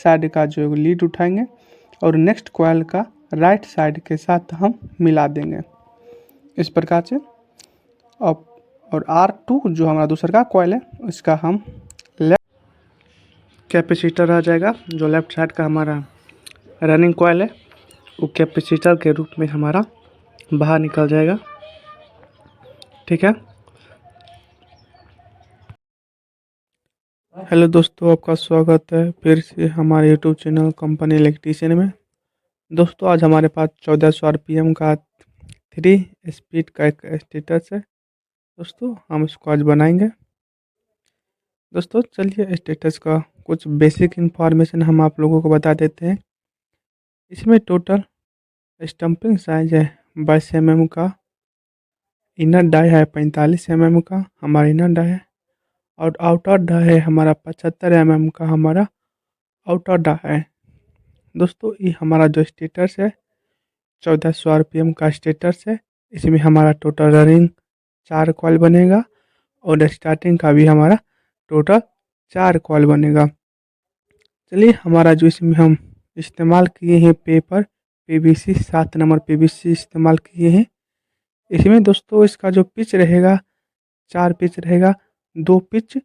Side का जो lead उठाएंगे और नेक्स्ट कॉइल का राइट साइड के साथ हम मिला देंगे इस प्रकार से। और R2 जो हमारा दूसरा का कॉइल है इसका हम लेफ्ट कैपेसिटर आ जाएगा, जो लेफ्ट साइड का हमारा रनिंग कॉइल है वो कैपेसिटर के रूप में हमारा बाहर निकल जाएगा। ठीक है। हेलो दोस्तों, आपका स्वागत है फिर से हमारे यूट्यूब चैनल कंपनी इलेक्ट्रीशियन में। दोस्तों आज हमारे पास 1400 RPM का 3 स्पीड का एक स्टेटस है। दोस्तों हम इसको आज बनाएंगे। दोस्तों चलिए स्टेटस का कुछ बेसिक इंफॉर्मेशन हम आप लोगों को बता देते हैं। इसमें टोटल स्टम्पिंग साइज है 22 mm का, इनर डाई है 45 mm का हमारा इनर डाई है, और आउटर डाई है हमारा 75 mm का हमारा आउटर डाई है। दोस्तों ये हमारा जो स्टेटस है 1400 RPM का स्टेटस है। इसमें हमारा टोटल रनिंग 4 कॉइल बनेगा और स्टार्टिंग का भी हमारा टोटल 4 कॉइल बनेगा। चलिए हमारा जो इसमें हम इस्तेमाल किए हैं पेपर PVC 7 नंबर PVC इस्तेमाल किए हैं। इसमें दोस्तों इसका जो पिच रहेगा 4 पिच रहेगा, 2 पिच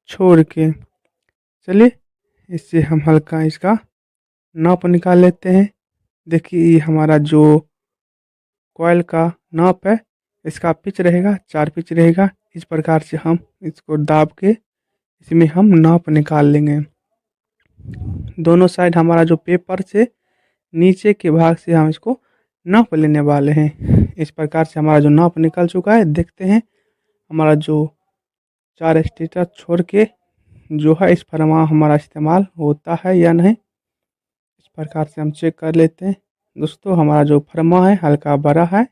छोड़ के। चलिए इससे हम हल्का इसका नाप निकाल लेते हैं। देखिए ये हमारा जो कॉइल का नाप है, इसका पिच रहेगा 4 पिच रहेगा। इस प्रकार से हम इसको दाब के इसमें हम नाप निकाल लेंगे। दोनों साइड हमारा जो पेपर से नीचे के भाग से हम इसको नाप लेने वाले हैं। इस प्रकार से हमारा जो नाप निकल चुका है, देखते हैं हमारा जो 4 स्टेटर छोड़ के जो है इस फरमा हमारा इस्तेमाल होता है या नहीं, इस प्रकार से हम चेक कर लेते हैं। दोस्तों हमारा जो फरमा है हल्का बड़ा है,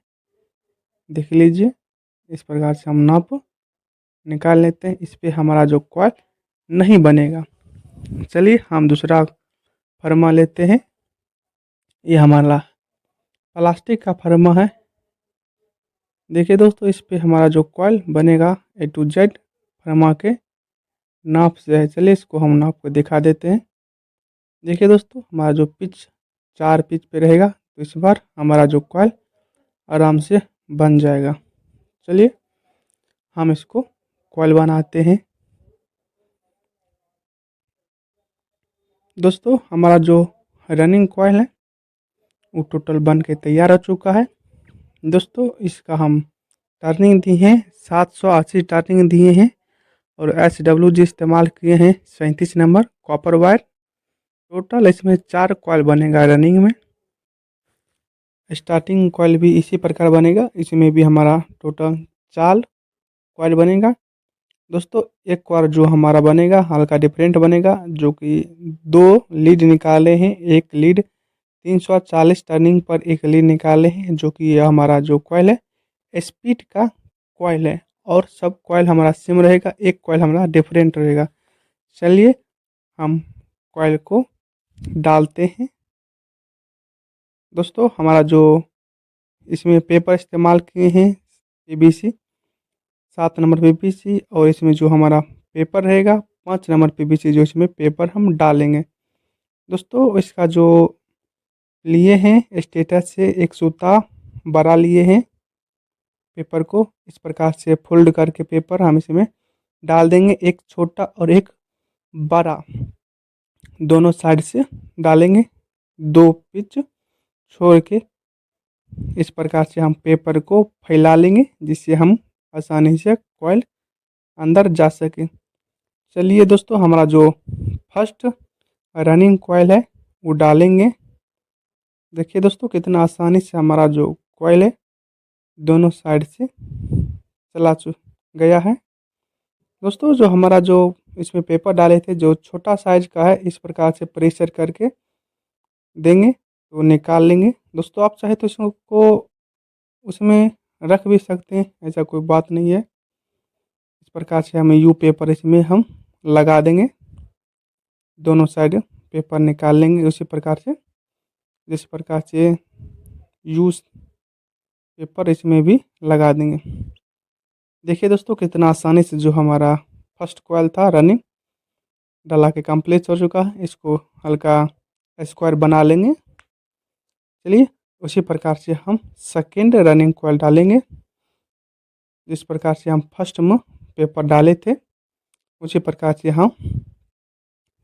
देख लीजिए। इस प्रकार से हम नाप निकाल लेते हैं। इस पे हमारा जो कॉइल नहीं बनेगा। चलिए हम दूसरा फरमा लेते हैं। ये हमारा प्लास्टिक का फरमा है। देखिए दोस्तों इस पे हमारा जो कॉइल बनेगा A to Z फरमा के नाप से है। चलिए इसको हम नाप को दिखा देते हैं। देखिए दोस्तों हमारा जो पिच 4 पिच पे रहेगा, तो इस बार हमारा जो कॉइल आराम से बन जाएगा। चलिए हम इसको कॉइल बनाते हैं। दोस्तों हमारा जो रनिंग कॉइल है वो टोटल बन के तैयार हो चुका है। दोस्तों इसका हम टर्निंग दी हैं 780 टर्निंग दिए हैं और SWG इस्तेमाल किए हैं 37 नंबर कॉपर वायर। टोटल इसमें 4 कॉइल बनेगा रनिंग में। स्टार्टिंग कॉइल भी इसी प्रकार बनेगा, इसमें भी हमारा टोटल 4 कॉइल बनेगा। दोस्तों एक कॉइल जो हमारा बनेगा हल्का डिफरेंट बनेगा, जो कि 2 लीड निकाले हैं। एक लीड 340 टर्निंग पर एक लीड निकाले हैं, जो कि यह हमारा जो कॉइल है स्पीड का कॉइल है, और सब कॉइल हमारा सेम रहेगा, एक कॉइल हमारा डिफरेंट रहेगा। चलिए हम कॉइल को डालते हैं। दोस्तों हमारा जो इसमें पेपर इस्तेमाल किए हैं PVC 7 नंबर PVC, और इसमें जो हमारा पेपर रहेगा 5 नंबर PVC, जो इसमें पेपर हम डालेंगे। दोस्तों इसका जो लिए हैं स्टेटस से एक सूता बड़ा लिए हैं। पेपर को इस प्रकार से फोल्ड करके पेपर हम इसमें डाल देंगे, एक छोटा और एक बड़ा दोनों साइड से डालेंगे, 2 पिच छोड़ के। इस प्रकार से हम पेपर को फैला लेंगे, जिससे हम आसानी से कॉइल अंदर जा सके। चलिए दोस्तों हमारा जो फर्स्ट रनिंग कॉइल है वो डालेंगे। देखिए दोस्तों कितना आसानी से हमारा जो कॉइल है दोनों साइड से चला गया है। दोस्तों जो हमारा जो इसमें पेपर डाले थे जो छोटा साइज का है, इस प्रकार से प्रेशर करके देंगे तो निकाल लेंगे। दोस्तों आप चाहे तो इसको उसमें रख भी सकते हैं, ऐसा कोई बात नहीं है। इस प्रकार से हमें यू पेपर इसमें हम लगा देंगे, दोनों साइड पेपर निकाल लेंगे उसी प्रकार से, जिस प्रकार से यूज पेपर इसमें भी लगा देंगे। देखिए दोस्तों कितना आसानी से जो हमारा फर्स्ट कॉइल था रनिंग डाला के कंप्लीट हो चुका है। इसको हल्का स्क्वायर बना लेंगे। चलिए उसी प्रकार से हम सेकेंड रनिंग कॉइल डालेंगे। जिस प्रकार से हम फर्स्ट में पेपर डाले थे उसी प्रकार से हम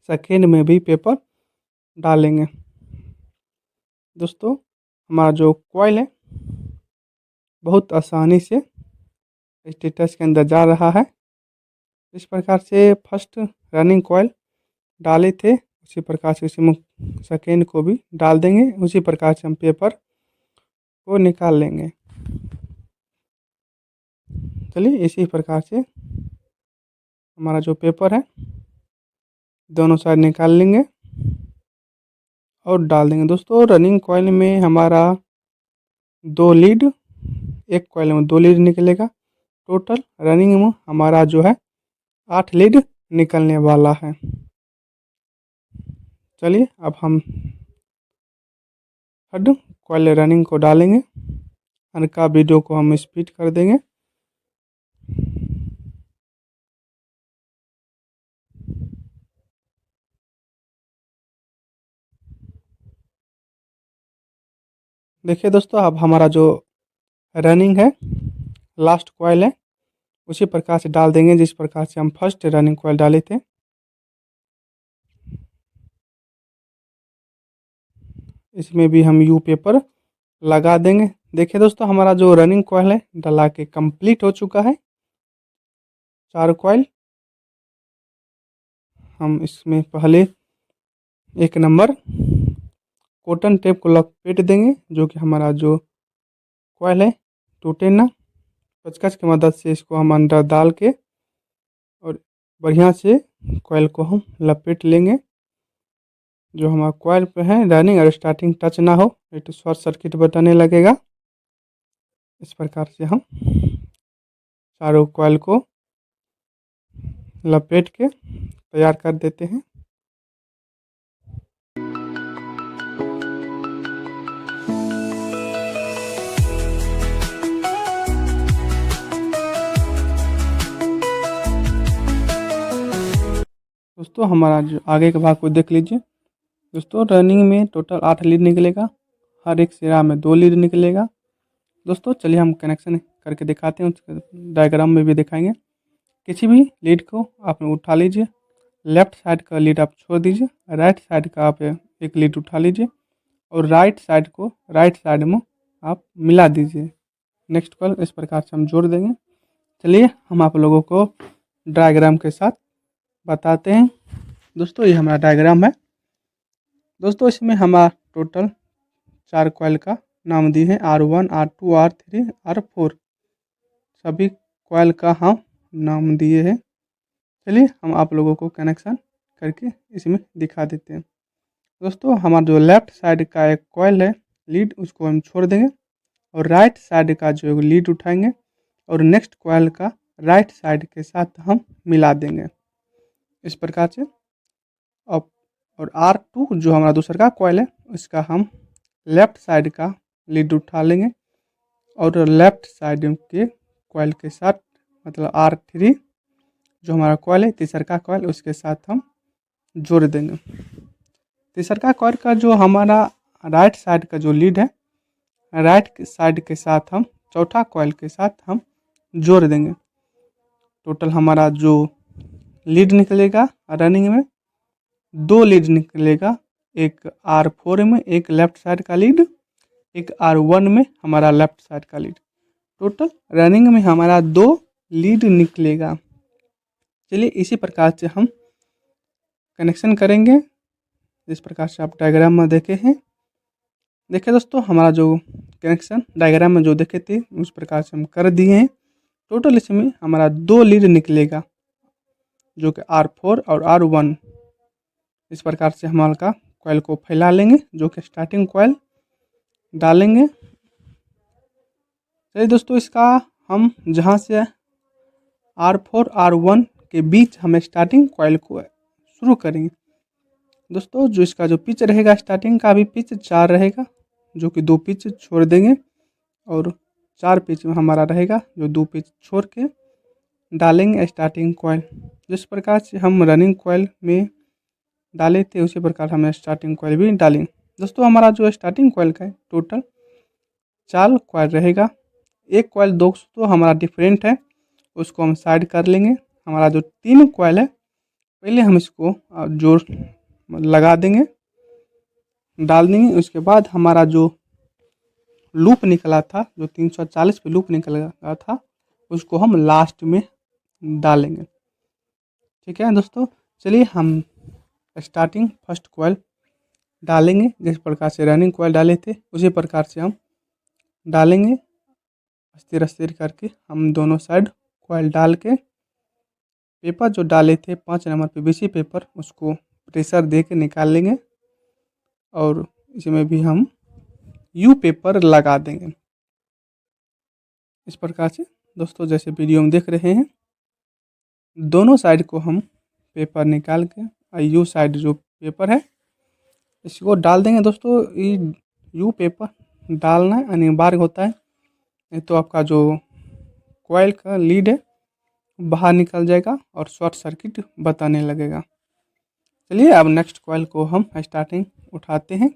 सेकेंड में भी पेपर डालेंगे। दोस्तों हमारा जो कॉइल है बहुत आसानी से स्टेटस के अंदर जा रहा है। इस प्रकार से फर्स्ट रनिंग कॉइल डाले थे उसी प्रकार से इसमें सेकेंड को भी डाल देंगे। उसी प्रकार से हम पेपर को निकाल लेंगे। चलिए इसी प्रकार से हमारा जो पेपर है दोनों साइड निकाल लेंगे और डाल देंगे। दोस्तों रनिंग कॉइल में हमारा 2 लीड, एक कॉइल में 2 लीड निकलेगा। टोटल रनिंग में हमारा जो है 8 लीड निकलने वाला है। चलिए अब हम थर्ड कॉइल रनिंग को डालेंगे। अनका वीडियो को हम स्पीड कर देंगे। देखिए दोस्तों अब हमारा जो रनिंग है लास्ट कॉइल है उसी प्रकार से डाल देंगे जिस प्रकार से हम फर्स्ट रनिंग कॉइल डाले थे। इसमें भी हम यू पेपर लगा देंगे। देखिए दोस्तों हमारा जो रनिंग कॉइल है डला के कंप्लीट हो चुका है। 4 कॉइल हम इसमें पहले 1 नंबर कॉटन टेप को लपेट देंगे जो कि हमारा जो कॉइल है टूटे ना। पेचकस की मदद से इसको हम अंदर डाल के और बढ़िया से कॉइल को हम लपेट लेंगे। जो हमारा कॉइल पे है रनिंग और स्टार्टिंग टच ना हो नहीं तो शॉर्ट सर्किट बताने लगेगा। इस प्रकार से हम चारों कॉइल को लपेट के तैयार कर देते हैं। दोस्तों हमारा जो आगे के भाग को देख लीजिए। दोस्तों रनिंग में टोटल 8 लीड निकलेगा। हर एक सिरा में 2 लीड निकलेगा। दोस्तों चलिए हम कनेक्शन करके दिखाते हैं, उसके डायग्राम में भी दिखाएंगे। किसी भी लीड को आप उठा लीजिए। लेफ्ट साइड का लीड आप छोड़ दीजिए, राइट साइड का आप एक लीड उठा लीजिए और राइट साइड को राइट साइड में आप मिला दीजिए। नेक्स्ट कॉल इस प्रकार से हम जोड़ देंगे। चलिए हम आप लोगों को डायग्राम के साथ बताते हैं। दोस्तों ये हमारा डायग्राम है। दोस्तों इसमें हमारा टोटल 4 कॉइल का नाम दिए हैं R1, R2, R3, R4। सभी कॉइल का हम नाम दिए हैं। चलिए हम आप लोगों को कनेक्शन करके इसमें दिखा देते हैं। दोस्तों हमारा जो लेफ्ट साइड का एक कॉइल है लीड उसको हम छोड़ देंगे और राइट साइड का जो लीड उठाएंगे और नेक्स्ट कॉइल का राइट साइड के साथ हम मिला देंगे इस प्रकार से। अब और R2 जो हमारा दूसरा का कॉइल है उसका हम लेफ्ट साइड का लीड उठा लेंगे और लेफ्ट साइड के कॉइल के साथ मतलब R3 जो हमारा कॉइल है तीसरा का कॉइल उसके साथ हम जोड़ देंगे। तीसरा कॉइल का जो हमारा राइट साइड का जो लीड है राइट साइड के साथ हम चौथा कॉइल के साथ हम जोड़ देंगे। टोटल हमारा जो लीड निकलेगा रनिंग में 2 लीड निकलेगा। एक R4 में एक लेफ्ट साइड का लीड, एक R1 में हमारा लेफ्ट साइड का लीड। टोटल रनिंग में हमारा 2 लीड निकलेगा। चलिए इसी प्रकार से हम कनेक्शन करेंगे जिस प्रकार से आप डायग्राम में देखे हैं। देखिए दोस्तों हमारा जो कनेक्शन डायग्राम में जो देखे थे उस प्रकार से हम कर दिए हैं। टोटल इसमें हमारा 2 लीड निकलेगा जो कि R4 और R1। इस प्रकार से हमारा कॉइल को फैला लेंगे जो कि स्टार्टिंग कॉइल डालेंगे। चलिए दोस्तों इसका हम जहाँ से R4 R1 के बीच हम स्टार्टिंग कॉइल को शुरू करेंगे। दोस्तों जो इसका जो पिच रहेगा स्टार्टिंग का भी पिच 4 रहेगा जो कि 2 पिच छोड़ देंगे और 4 पिच में हमारा रहेगा जो 2 पिच छोड़ के डालेंगे स्टार्टिंग कॉइल। जिस प्रकार से हम रनिंग कॉइल में डाले थे उसी प्रकार हमें स्टार्टिंग कॉइल भी डालेंगे। दोस्तों हमारा जो स्टार्टिंग कॉइल का है टोटल 4 कॉइल रहेगा। एक कॉइल दोस्तों हमारा डिफरेंट है, उसको हम साइड कर लेंगे। हमारा जो 3 कॉइल है पहले हम इसको जोड़ लगा देंगे, डाल देंगे। उसके बाद हमारा जो लूप निकला था, जो 340 पे लूप निकला था, उसको हम लास्ट में डालेंगे। ठीक है दोस्तों, चलिए हम स्टार्टिंग फर्स्ट कॉइल डालेंगे। जिस प्रकार से रनिंग कॉइल डाले थे उसी प्रकार से हम डालेंगे। अस्थिर अस्थिर करके हम दोनों साइड कॉइल डाल के पेपर जो डाले थे 5 नंबर पीवीसी पेपर, उसको प्रेशर दे के निकाल लेंगे और इसमें भी हम यू पेपर लगा देंगे। इस प्रकार से दोस्तों जैसे वीडियो में देख रहे हैं, दोनों साइड को हम पेपर निकाल के यू साइड जो पेपर है इसको डाल देंगे। दोस्तों यू पेपर डालना अनिवार्य होता है, नहीं तो आपका जो कॉइल का लीड है बाहर निकल जाएगा और शॉर्ट सर्किट बताने लगेगा। चलिए अब नेक्स्ट कॉइल को हम स्टार्टिंग उठाते हैं।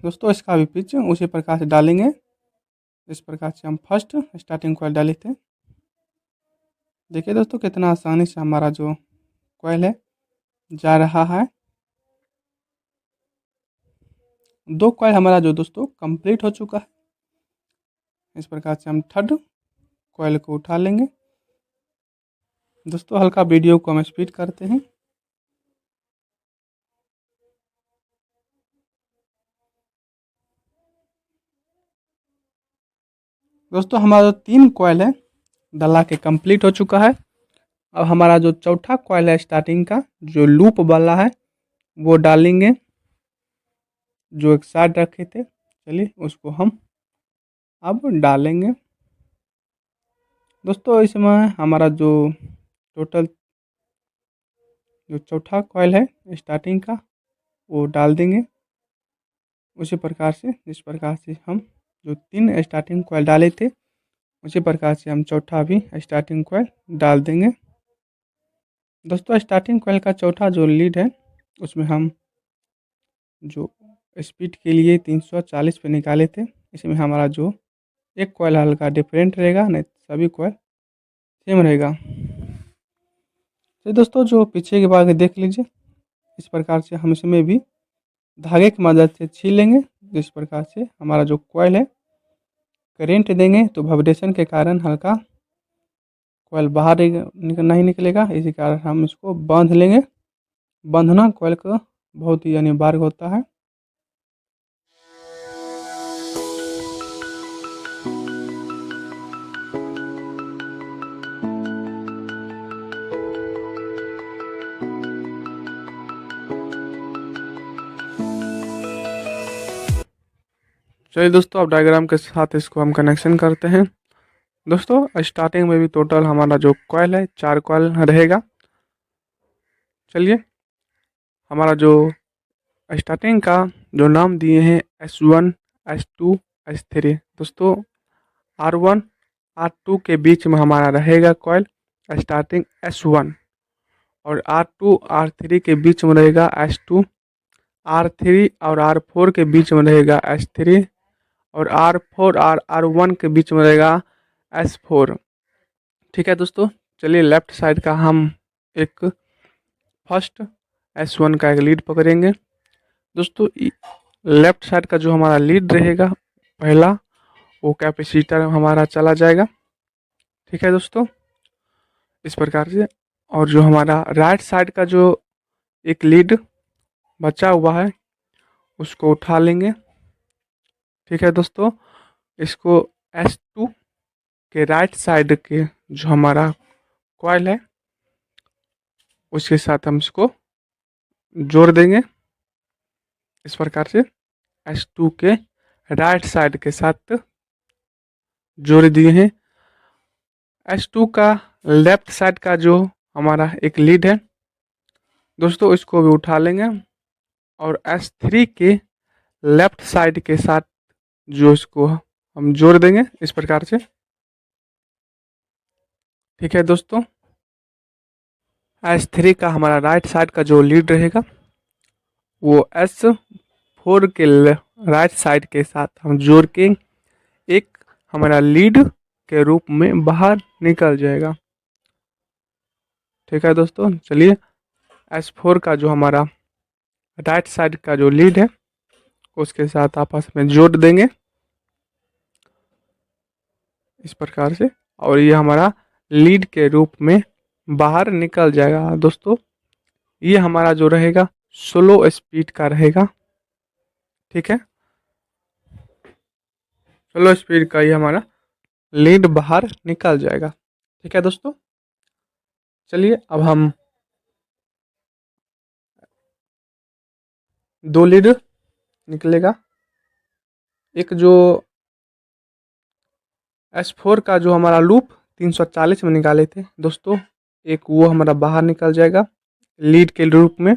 दोस्तों इसका भी पिच उसी प्रकार से डालेंगे इस प्रकार से हम फर्स्ट स्टार्टिंग कॉइल डाले थे। देखिए दोस्तों कितना आसानी से हमारा जो कॉइल है जा रहा है। 2 कॉइल हमारा जो दोस्तों कंप्लीट हो चुका है। इस प्रकार से हम थर्ड कॉइल को उठा लेंगे। दोस्तों हल्का वीडियो को हम स्पीड करते हैं। दोस्तों हमारा जो 3 कॉइल है डला के कंप्लीट हो चुका है। अब हमारा जो चौथा कॉइल है स्टार्टिंग का जो लूप वाला है वो डालेंगे, जो एक साइड रखे थे। चलिए उसको हम अब डालेंगे। दोस्तों इसमें हमारा जो टोटल जो चौथा कॉइल है स्टार्टिंग का वो डाल देंगे उसी प्रकार से जिस प्रकार से हम जो 3 स्टार्टिंग कॉइल डाले थे उसी प्रकार से हम चौथा भी स्टार्टिंग कॉइल डाल देंगे। दोस्तों स्टार्टिंग कॉइल का चौथा जो लीड है उसमें हम जो स्पीड के लिए 340 पे निकाले थे, इसमें हमारा जो एक कॉइल हल्का डिफरेंट रहेगा, नहीं सभी कॉइल सेम रहेगा। तो दोस्तों जो पीछे के भाग देख लीजिए, इस प्रकार से हम इसमें भी धागे की मदद से छील लेंगे। जिस प्रकार से हमारा जो कॉइल है करेंट देंगे तो वाइब्रेशन के कारण हल्का कॉइल बाहर नहीं निकलेगा, इसी कारण हम इसको बांध लेंगे। बांधना कॉइल का बहुत ही अनिवार्य होता है। चलिए दोस्तों अब डायग्राम के साथ इसको हम कनेक्शन करते हैं। दोस्तों स्टार्टिंग में भी टोटल हमारा जो कॉइल है 4 कॉइल रहेगा। चलिए हमारा जो स्टार्टिंग का जो नाम दिए हैं S1 S2 S3। दोस्तों R1 R2 के बीच में हमारा रहेगा कॉइल स्टार्टिंग S1 और R2 R3 के बीच में रहेगा S2, R3 और R4 के बीच में रहेगा S3 और R4 और R1 के बीच में रहेगा S4। ठीक है दोस्तों, चलिए लेफ्ट साइड का हम एक फर्स्ट S1 का एक लीड पकड़ेंगे। दोस्तों लेफ्ट साइड का जो हमारा लीड रहेगा पहला वो कैपेसिटर हमारा चला जाएगा। ठीक है दोस्तों, इस प्रकार से। और जो हमारा राइट साइड का जो एक लीड बचा हुआ है उसको उठा लेंगे। ठीक है दोस्तों, इसको S2 के राइट साइड के जो हमारा कॉइल है उसके साथ हम इसको जोड़ देंगे। इस प्रकार से S2 के राइट साइड के साथ जोड़ दिए हैं। S2 का लेफ्ट साइड का जो हमारा एक लीड है दोस्तों इसको भी उठा लेंगे और S3 के लेफ्ट साइड के साथ जो इसको हम जोड़ देंगे इस प्रकार से। ठीक है दोस्तों, S3 का हमारा राइट साइड का जो लीड रहेगा वो S4 के राइट साइड के साथ हम जोड़ के एक हमारा लीड के रूप में बाहर निकल जाएगा। ठीक है दोस्तों, चलिए S4 का जो हमारा राइट साइड का जो लीड है उसके साथ आपस में जोड़ देंगे इस प्रकार से, और ये हमारा लीड के रूप में बाहर निकल जाएगा। दोस्तों ये हमारा जो रहेगा स्लो स्पीड का रहेगा। ठीक है, स्लो स्पीड का ये हमारा लीड बाहर निकल जाएगा। ठीक है दोस्तों, चलिए अब हम दो लीड निकलेगा। एक जो S4 का जो हमारा लूप 340 में निकाले थे दोस्तों, एक वो हमारा बाहर निकल जाएगा लीड के रूप में।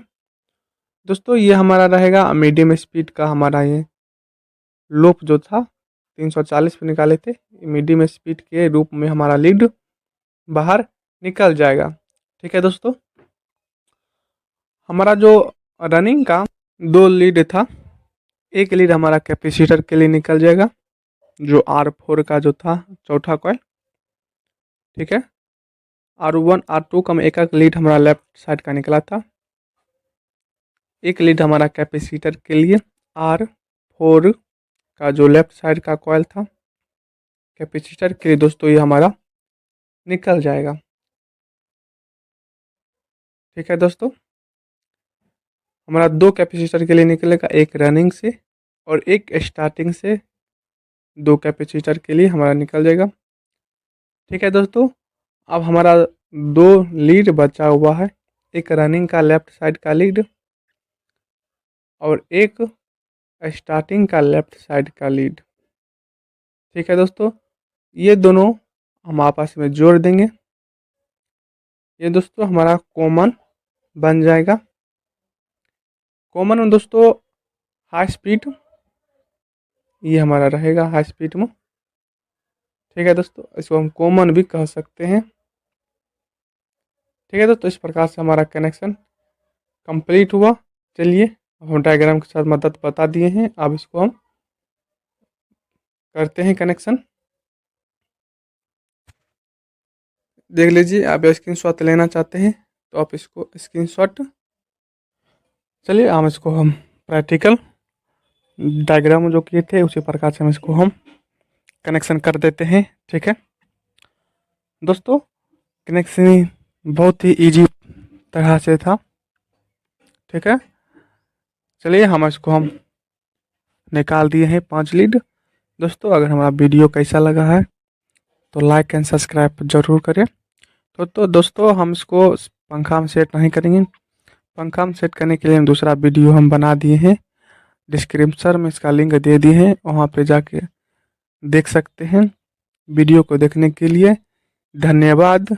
दोस्तों ये हमारा रहेगा मीडियम स्पीड का, हमारा ये लूप जो था 340 पे निकाले थे, मीडियम स्पीड के रूप में हमारा लीड बाहर निकल जाएगा। ठीक है दोस्तों, हमारा जो रनिंग का दो लीड था, एक लीड हमारा कैपेसिटर के लिए निकल जाएगा जो R4 का जो था चौथा कॉइल। ठीक है, R1 R2 का एक एक लीड हमारा लेफ्ट साइड का निकला था, एक लीड हमारा कैपेसिटर के लिए R4 का जो लेफ्ट साइड का कॉइल था कैपेसिटर के लिए दोस्तों ये हमारा निकल जाएगा। ठीक है दोस्तों, हमारा दो कैपेसिटर के लिए निकलेगा, एक रनिंग से और एक स्टार्टिंग से, दो कैपेसिटर के लिए हमारा निकल जाएगा। ठीक है दोस्तों, अब हमारा दो लीड बचा हुआ है, एक रनिंग का लेफ्ट साइड का लीड और एक स्टार्टिंग का लेफ्ट साइड का लीड। ठीक है दोस्तों, ये दोनों हम आपस में जोड़ देंगे, ये दोस्तों हमारा कॉमन बन जाएगा। कॉमन में दोस्तों हाई स्पीड ये हमारा रहेगा हाई स्पीड में। ठीक है दोस्तों, इसको हम कॉमन भी कह सकते हैं। ठीक है दोस्तों, इस प्रकार से हमारा कनेक्शन कंप्लीट हुआ। चलिए अब हम डायग्राम के साथ मदद बता दिए हैं, अब इसको हम करते हैं कनेक्शन। देख लीजिए, आप स्क्रीनशॉट लेना चाहते हैं तो आप इसको स्क्रीनशॉट, चलिए हम प्रैक्टिकल डायग्राम जो किए थे उसी प्रकार से हम इसको हम कनेक्शन कर देते हैं। ठीक है दोस्तों, कनेक्शन बहुत ही इजी तरह से था। ठीक है, चलिए हम निकाल दिए हैं 5 लीड। दोस्तों अगर हमारा वीडियो कैसा लगा है तो लाइक एंड सब्सक्राइब जरूर करें। तो दोस्तों हम इसको पंखा में सेट नहीं करेंगे, पंखा में सेट करने के लिए हम दूसरा वीडियो हम बना दिए हैं, डिस्क्रिप्शन में इसका लिंक दे दिए हैं, वहाँ पे जाके देख सकते हैं। वीडियो को देखने के लिए धन्यवाद।